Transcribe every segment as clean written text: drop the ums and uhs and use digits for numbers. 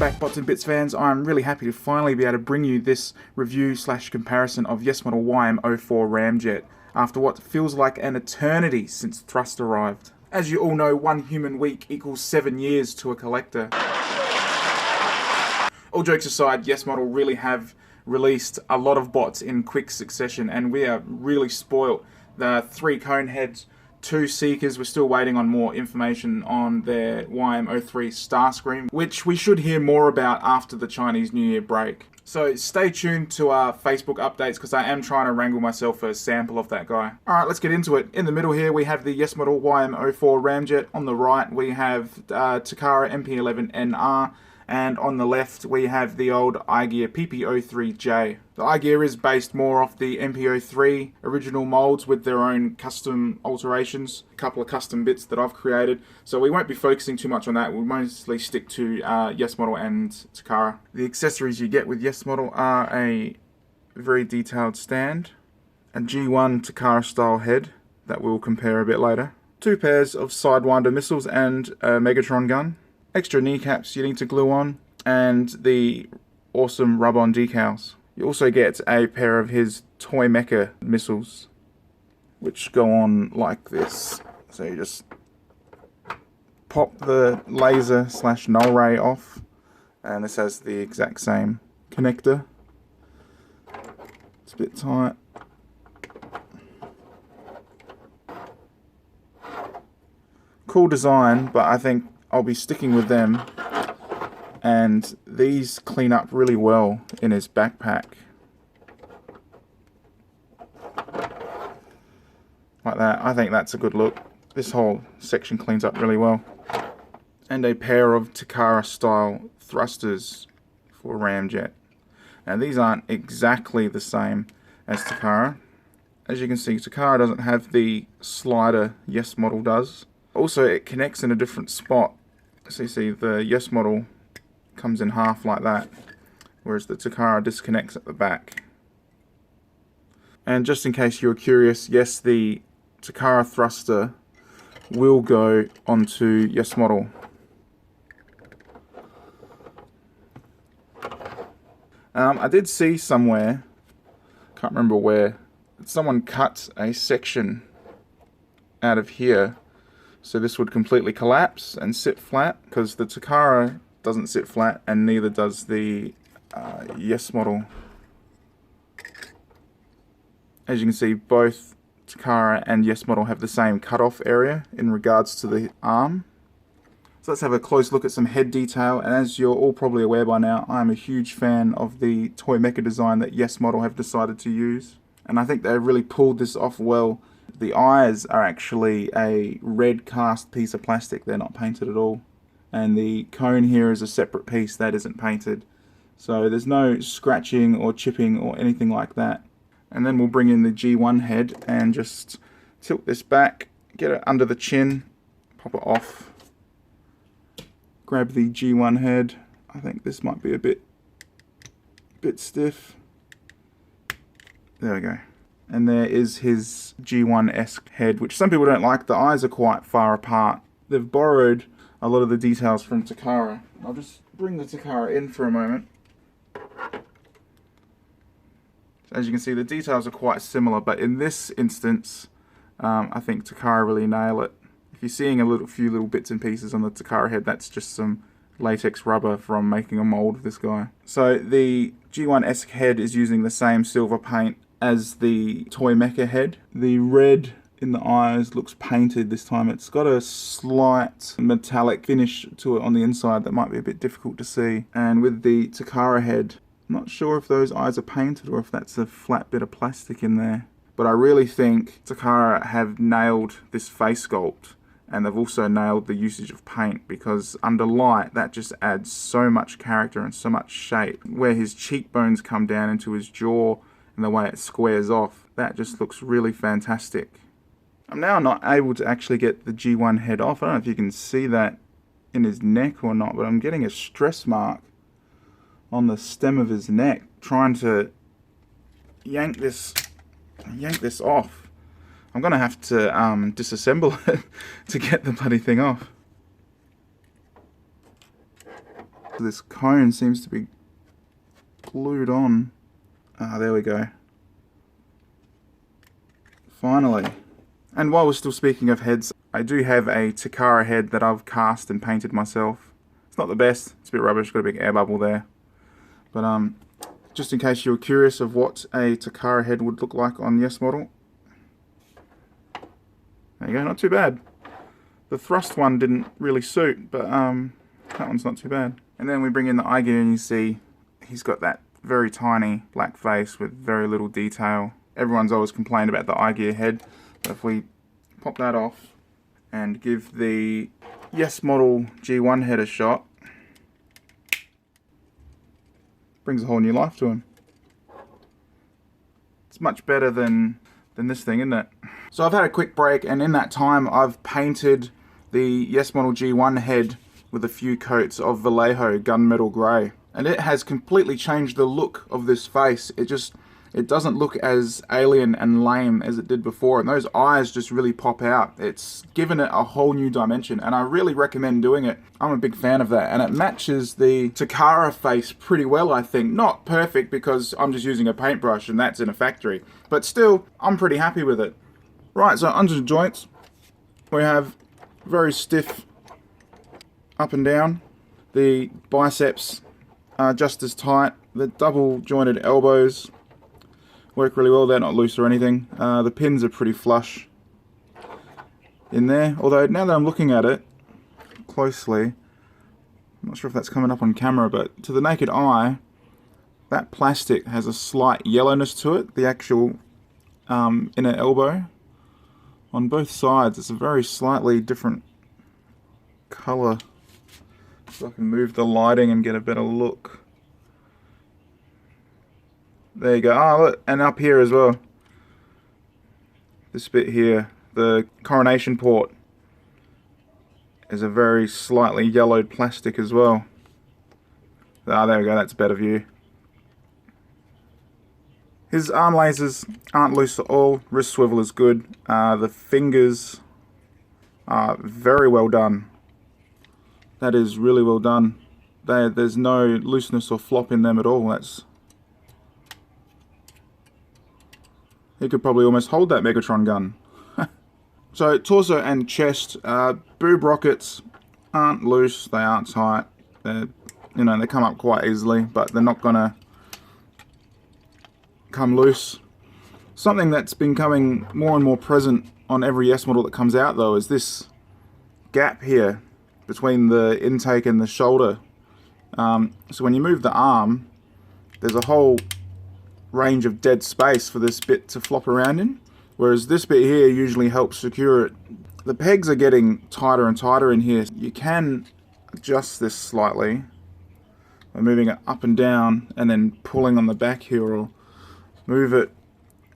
back, Bots and Bits fans. I'm really happy to finally be able to bring you this review / comparison of Yes-Model YM04 Ramjet after what feels like an eternity since Thrust arrived. As you all know, 1 human week equals 7 years to a collector. All jokes aside, Yes-Model really have released a lot of bots in quick succession, and we are really spoilt. The 3 cone heads, 2 seekers. We're still waiting on more information on their YM-03 Starscream, which we should hear more about after the Chinese New Year break. So stay tuned to our Facebook updates, because I am trying to wrangle myself a sample of that guy. Alright, let's get into it. In the middle here we have the Yes-Model YM04 Ramjet. On the right we have Takara MP11NR. And on the left we have the old iGear PP03J. The iGear is based more off the MP03 original molds with their own custom alterations, a couple of custom bits that I've created. So we won't be focusing too much on that, we'll mostly stick to Yes-Model and Takara. The accessories you get with Yes-Model are a very detailed stand, a G1 Takara style head that we'll compare a bit later, 2 pairs of Sidewinder missiles and a Megatron gun, extra kneecaps you need to glue on, and the awesome rub-on decals. You also get a pair of his toy mecha missiles, which go on like this. So you just pop the laser / null ray off, and this has the exact same connector. It's a bit tight. Cool design, but I think I'll be sticking with them, and these clean up really well in his backpack. Like that. I think that's a good look. This whole section cleans up really well. And a pair of Takara style thrusters for Ramjet. Now these aren't exactly the same as Takara. As you can see, Takara doesn't have the slider Yes-Model does. Also, it connects in a different spot. So you see the Yes-Model comes in half like that, whereas the Takara disconnects at the back. And just in case you're curious, yes, the Takara thruster will go onto Yes-Model. I did see somewhere, can't remember where, someone cut a section out of here. So this would completely collapse and sit flat, because the Takara doesn't sit flat, and neither does the Yes-Model. As you can see, both Takara and Yes-Model have the same cutoff area in regards to the arm. So let's have a close look at some head detail, and as you're all probably aware by now, I'm a huge fan of the toy mecha design that Yes-Model have decided to use. And I think they really pulled this off well. The eyes are actually a red cast piece of plastic, they're not painted at all. And the cone here is a separate piece that isn't painted. So there's no scratching or chipping or anything like that. And then we'll bring in the G1 head and just tilt this back, get it under the chin, pop it off. Grab the G1 head. I think this might be a bit stiff. There we go. And there is his G1-esque head, which some people don't like. The eyes are quite far apart. They've borrowed a lot of the details from Takara. I'll just bring the Takara in for a moment. So as you can see, the details are quite similar, but in this instance, I think Takara really nail it. If you're seeing a few little bits and pieces on the Takara head, that's just some latex rubber from making a mold of this guy. So the G1-esque head is using the same silver paint as the toy mecha head. The red in the eyes looks painted this time. It's got a slight metallic finish to it on the inside that might be a bit difficult to see. And with the Takara head, I'm not sure if those eyes are painted or if that's a flat bit of plastic in there. But I really think Takara have nailed this face sculpt, and they've also nailed the usage of paint, because under light that just adds so much character and so much shape. Where his cheekbones come down into his jaw and the way it squares off, that just looks really fantastic. I'm now not able to actually get the G1 head off. I don't know if you can see that in his neck or not, but I'm getting a stress mark on the stem of his neck trying to yank this off. I'm gonna have to disassemble it to get the bloody thing off. This cone seems to be glued on. Ah, there we go. Finally. And while we're still speaking of heads, I do have a Takara head that I've cast and painted myself. It's not the best, it's a bit rubbish, got a big air bubble there. But just in case you were curious of what a Takara head would look like on Yes-Model. There you go, not too bad. The thrust one didn't really suit, but that one's not too bad. And then we bring in the eye gear and you see he's got that very tiny black face with very little detail. Everyone's always complained about the eye gear head, but if we pop that off and give the Yes-Model G1 head a shot, brings a whole new life to him. It's much better than this thing, isn't it? So I've had a quick break, and in that time I've painted the Yes-Model G1 head with a few coats of Vallejo gunmetal grey, and it has completely changed the look of this face. It doesn't look as alien and lame as it did before, and those eyes just really pop out. It's given it a whole new dimension, and I really recommend doing it. I'm a big fan of that, and it matches the Takara face pretty well, I think. Not perfect, because I'm just using a paintbrush and that's in a factory, but still, I'm pretty happy with it. Right, so under the joints, we have very stiff up and down. The biceps are just as tight. The double jointed elbows work really well. They're not loose or anything. The pins are pretty flush in there, although now that I'm looking at it closely, I'm not sure if that's coming up on camera, but to the naked eye, that plastic has a slight yellowness to it, the actual inner elbow. On both sides, it's a very slightly different colour. So I can move the lighting and get a better look. There you go. Oh, look, and up here as well. This bit here, the coronation port, is a very slightly yellowed plastic as well. Ah, there we go, that's a better view. His arm lasers aren't loose at all. Wrist swivel is good. The fingers are very well done. That is really well done. There's no looseness or flop in them at all. He could probably almost hold that Megatron gun. So torso and chest, boob rockets aren't loose. They aren't tight. They come up quite easily, but they're not gonna come loose. Something that's been coming more and more present on every Yes-Model that comes out, though, is this gap here between the intake and the shoulder. So when you move the arm, there's a whole range of dead space for this bit to flop around in, whereas this bit here usually helps secure it. The pegs are getting tighter and tighter in here. You can adjust this slightly by moving it up and down and then pulling on the back here, or move it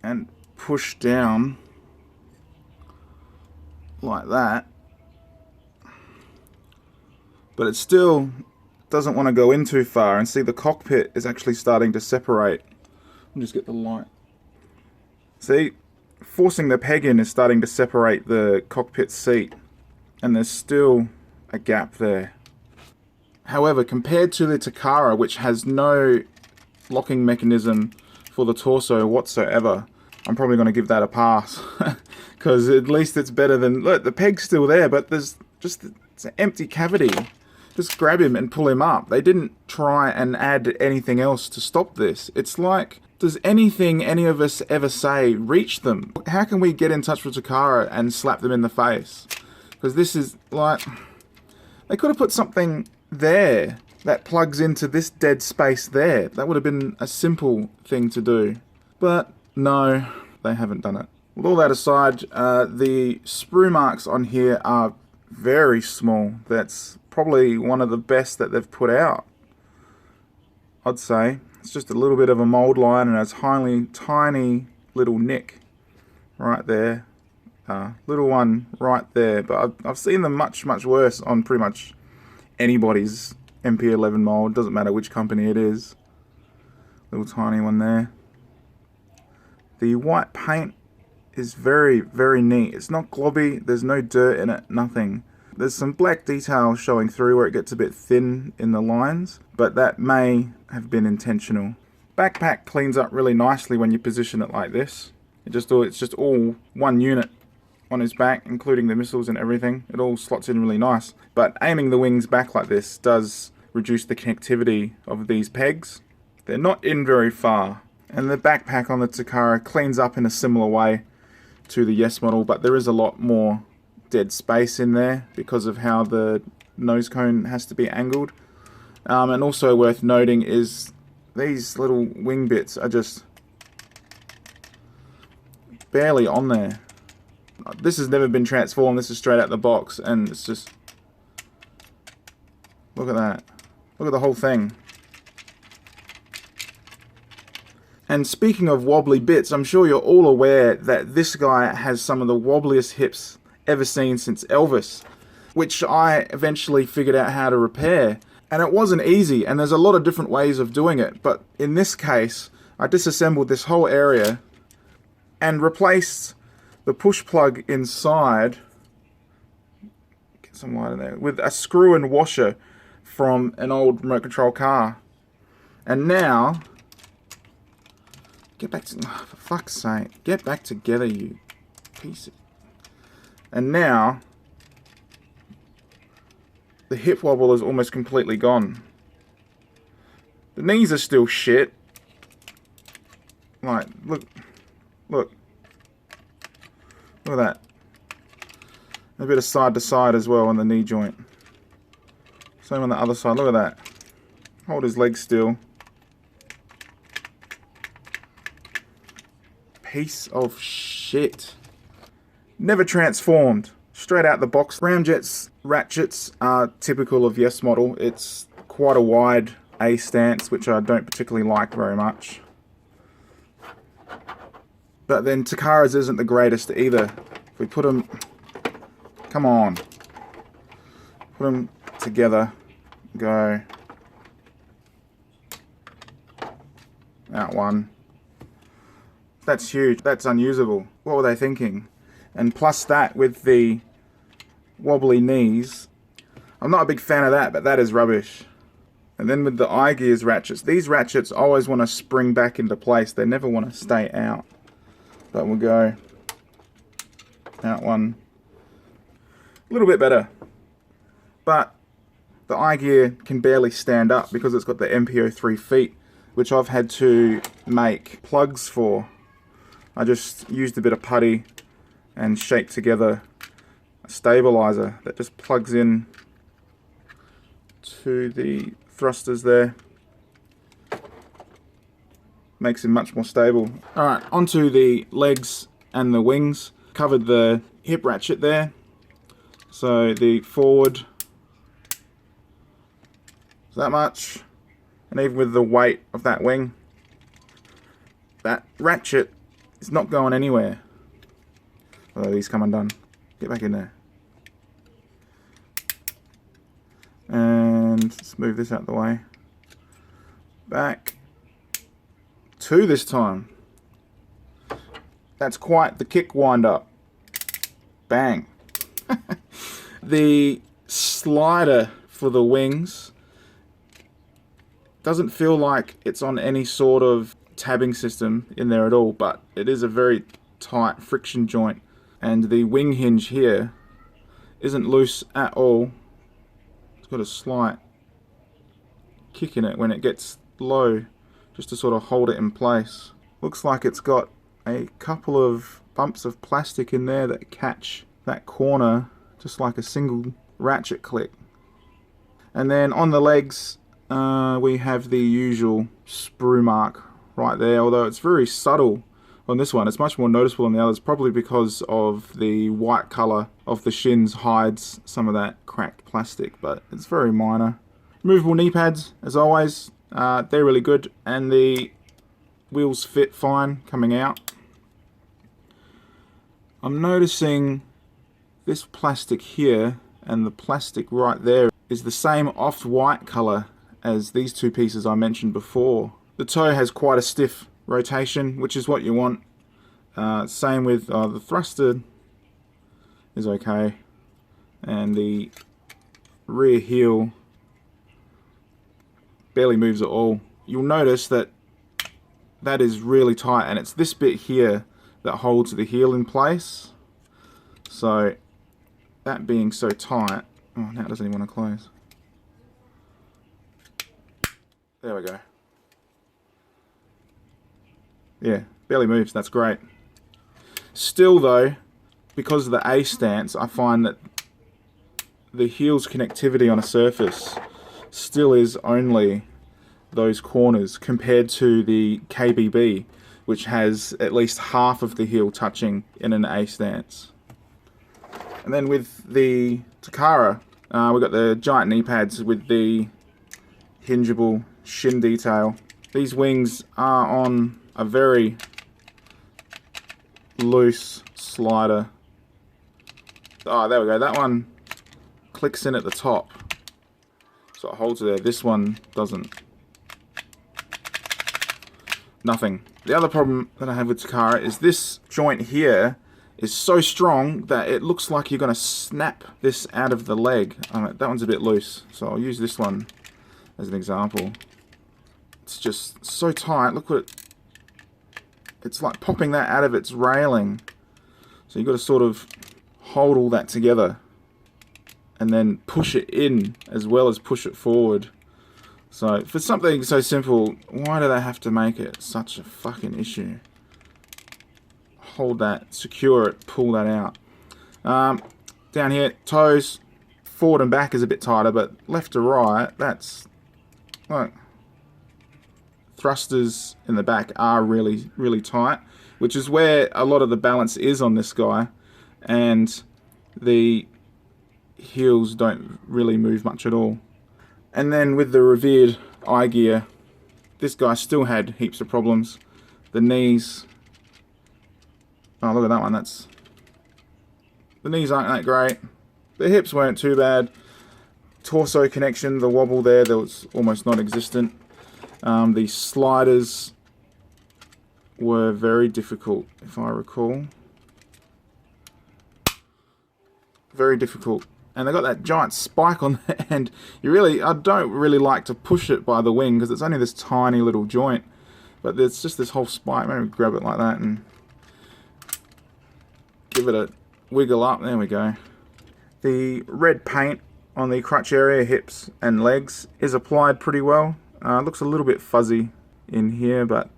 and push down like that, but it still doesn't want to go in too far. And see, the cockpit is actually starting to separate. I'll just get the light. See, forcing the peg in is starting to separate the cockpit seat, and there's still a gap there. However, compared to the Takara, which has no locking mechanism for the torso whatsoever, I'm probably going to give that a pass. Because at least it's better than... Look, the peg's still there, but it's an empty cavity. Just grab him and pull him up. They didn't try and add anything else to stop this. It's like, does anything any of us ever say reach them? How can we get in touch with Takara and slap them in the face? Because this is like... They could have put something there that plugs into this dead space there. That would have been a simple thing to do. But no, they haven't done it. With all that aside, the sprue marks on here are very small. That's probably one of the best that they've put out, I'd say. It's just a little bit of a mold line and a tiny little nick right there. Little one right there. But I've seen them much worse on pretty much anybody's MP11 mold. Doesn't matter which company it is. Little tiny one there. The white paint is very neat. It's not globby. There's no dirt in it. Nothing. There's some black detail showing through where it gets a bit thin in the lines, but that may have been intentional. Backpack cleans up really nicely when you position it like this. It's just all one unit on his back, including the missiles and everything. It all slots in really nice. But aiming the wings back like this does reduce the connectivity of these pegs. They're not in very far. And the backpack on the Takara cleans up in a similar way to the Yes model, but there is a lot more dead space in there because of how the nose cone has to be angled. And also worth noting is these little wing bits are just barely on there. This has never been transformed. This is straight out the box, and it's just, look at that. Look at the whole thing. And speaking of wobbly bits, I'm sure you're all aware that this guy has some of the wobbliest hips ever seen since Elvis, which I eventually figured out how to repair. And it wasn't easy, and there's a lot of different ways of doing it, but in this case, I disassembled this whole area and replaced the push plug inside, get some light in there, with a screw and washer from an old remote control car. And now, get back to, oh, for fuck's sake, get back together, you piece of... And now, the hip wobble is almost completely gone. The knees are still shit. Like, look. Look at that. A bit of side to side as well on the knee joint. Same on the other side. Look at that. Hold his leg still. Piece of shit. Never transformed. Straight out the box. Ramjet's ratchets are typical of Yes model. It's quite a wide A stance, which I don't particularly like very much. But then Takara's isn't the greatest either. If we put them, come on, put them together, go, out one. That's huge, that's unusable. What were they thinking? And plus that with the wobbly knees, I'm not a big fan of that, but that is rubbish. And then with the eye gears ratchets, these ratchets always want to spring back into place. They never want to stay out. But we'll go out one. A little bit better. But the eye gear can barely stand up because it's got the MPO3 feet, which I've had to make plugs for. I just used a bit of putty and shaped together a stabilizer that just plugs in to the thrusters there. Makes him much more stable. Alright, onto the legs and the wings. Covered the hip ratchet there. So the forward is that much. And even with the weight of that wing, that ratchet is not going anywhere. Although these come undone. Get back in there. And let's move this out of the way. Back. Two this time. That's quite the kick wind up. Bang. The slider for the wings doesn't feel like it's on any sort of tabbing system in there at all, but it is a very tight friction joint, and the wing hinge here isn't loose at all. It's got a slight kick in it when it gets low, just to sort of hold it in place. Looks like it's got a couple of bumps of plastic in there that catch that corner just like a single ratchet click. And then on the legs we have the usual sprue mark right there, although it's very subtle on this one. It's much more noticeable on the others, probably because of the white colour of the shins hides some of that cracked plastic, but it's very minor. Removable knee pads, as always. They're really good, and the wheels fit fine coming out. I'm noticing this plastic here and the plastic right there is the same off-white colour as these two pieces I mentioned before. The toe has quite a stiff rotation, which is what you want. Same with the thruster is okay, and the rear heel barely moves at all. You'll notice that that is really tight, and it's this bit here that holds the heel in place. So that being so tight, oh, now it doesn't even want to close. There we go. Yeah, barely moves, that's great. Still though, because of the A stance, I find that the heel's connectivity on a surface still is only those corners compared to the KBB, which has at least half of the heel touching in an A stance. And then with the Takara, we've got the giant knee pads with the hingeable shin detail. These wings are on a very loose slider. Oh, there we go. That one clicks in at the top, so it holds it there. This one doesn't. Nothing. The other problem that I have with Takara is this joint here is so strong that it looks like you're going to snap this out of the leg. That one's a bit loose, so I'll use this one as an example. It's just so tight. Look what it's like popping that out of its railing. So you've got to sort of hold all that together and then push it in as well as push it forward. So for something so simple, why do they have to make it such a fucking issue? Hold that, secure it, pull that out. Down here, toes, forward and back is a bit tighter, but left to right, that's like thrusters in the back are really, really tight, which is where a lot of the balance is on this guy, and the heels don't really move much at all. And then with the revered eye gear, this guy still had heaps of problems. The knees, oh look at that one, the knees aren't that great. The hips weren't too bad. Torso connection, the wobble there was almost non-existent. The sliders were very difficult, if I recall. Very difficult. And they got that giant spike on the end. I don't really like to push it by the wing because it's only this tiny little joint. But there's just this whole spike. Maybe grab it like that and give it a wiggle up. There we go. The red paint on the crutch area, hips and legs is applied pretty well. Looks a little bit fuzzy in here, but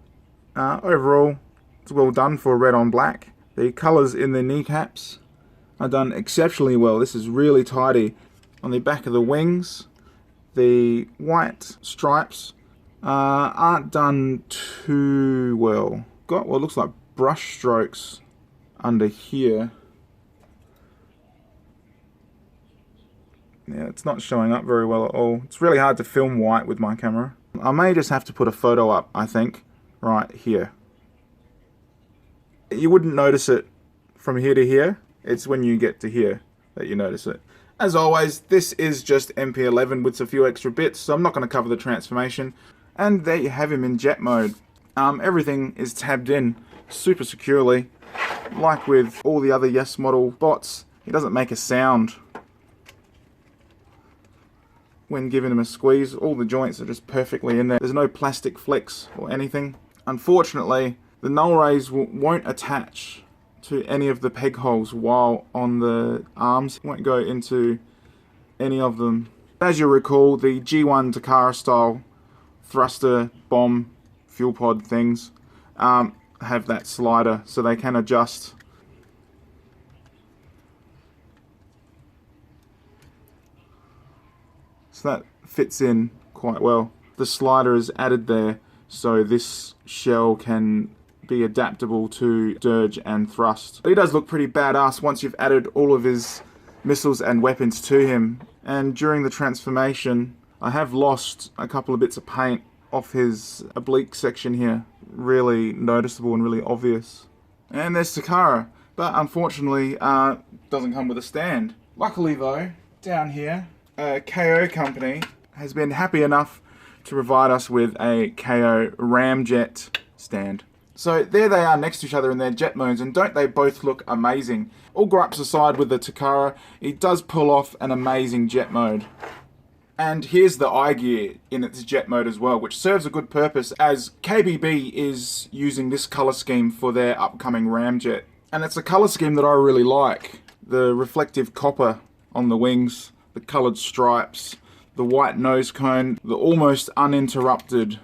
overall it's well done for red on black. The colours in the kneecaps are done exceptionally well. This is really tidy. On the back of the wings, the white stripes aren't done too well. Got what looks like brush strokes under here. Yeah, it's not showing up very well at all. It's really hard to film white with my camera. I may just have to put a photo up, I think, right here. You wouldn't notice it from here to here. It's when you get to here that you notice it. As always, this is just MP11 with a few extra bits, so I'm not going to cover the transformation. And there you have him in jet mode. Everything is tabbed in super securely. Like with all the other Yes-Model bots, he doesn't make a sound when giving him a squeeze. All the joints are just perfectly in there. There's no plastic flecks or anything. Unfortunately, the null rays won't attach to any of the peg holes while on the arms. Won't go into any of them. As you recall, the G1 Takara style thruster bomb fuel pod things have that slider, so they can adjust. So that fits in quite well. The slider is added there so this shell can be adaptable to dirge and thrust. He does look pretty badass once you've added all of his missiles and weapons to him. And during the transformation, I have lost a couple of bits of paint off his oblique section here. Really noticeable and really obvious. And there's Takara, but unfortunately doesn't come with a stand. Luckily though, down here, a KO company has been happy enough to provide us with a KO Ramjet stand. So there they are next to each other in their jet modes, and don't they both look amazing? All gripes aside with the Takara, it does pull off an amazing jet mode. And here's the eye gear in its jet mode as well, which serves a good purpose as KBB is using this colour scheme for their upcoming Ramjet. And it's a colour scheme that I really like. The reflective copper on the wings, the coloured stripes, the white nose cone, the almost uninterrupted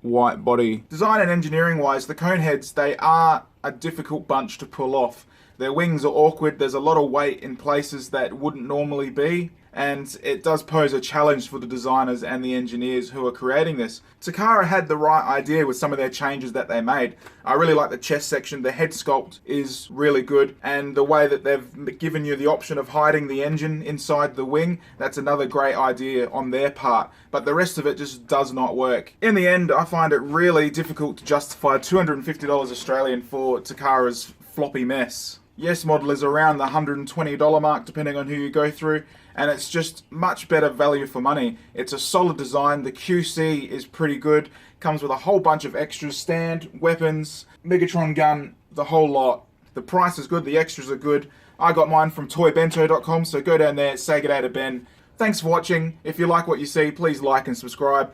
white body. Design and engineering wise, the cone heads, they are a difficult bunch to pull off. Their wings are awkward, there's a lot of weight in places that wouldn't normally be, and it does pose a challenge for the designers and the engineers who are creating this. Takara had the right idea with some of their changes that they made. I really like the chest section, the head sculpt is really good, and the way that they've given you the option of hiding the engine inside the wing, that's another great idea on their part, but the rest of it just does not work. In the end, I find it really difficult to justify $250 Australian for Takara's floppy mess. Yes-Model is around the $120 mark depending on who you go through, and it's just much better value for money. It's a solid design, the QC is pretty good, comes with a whole bunch of extras, stand, weapons, Megatron gun, the whole lot. The price is good, the extras are good. I got mine from toybento.com, so go down there, say good day to Ben. Thanks for watching. If you like what you see, please like and subscribe.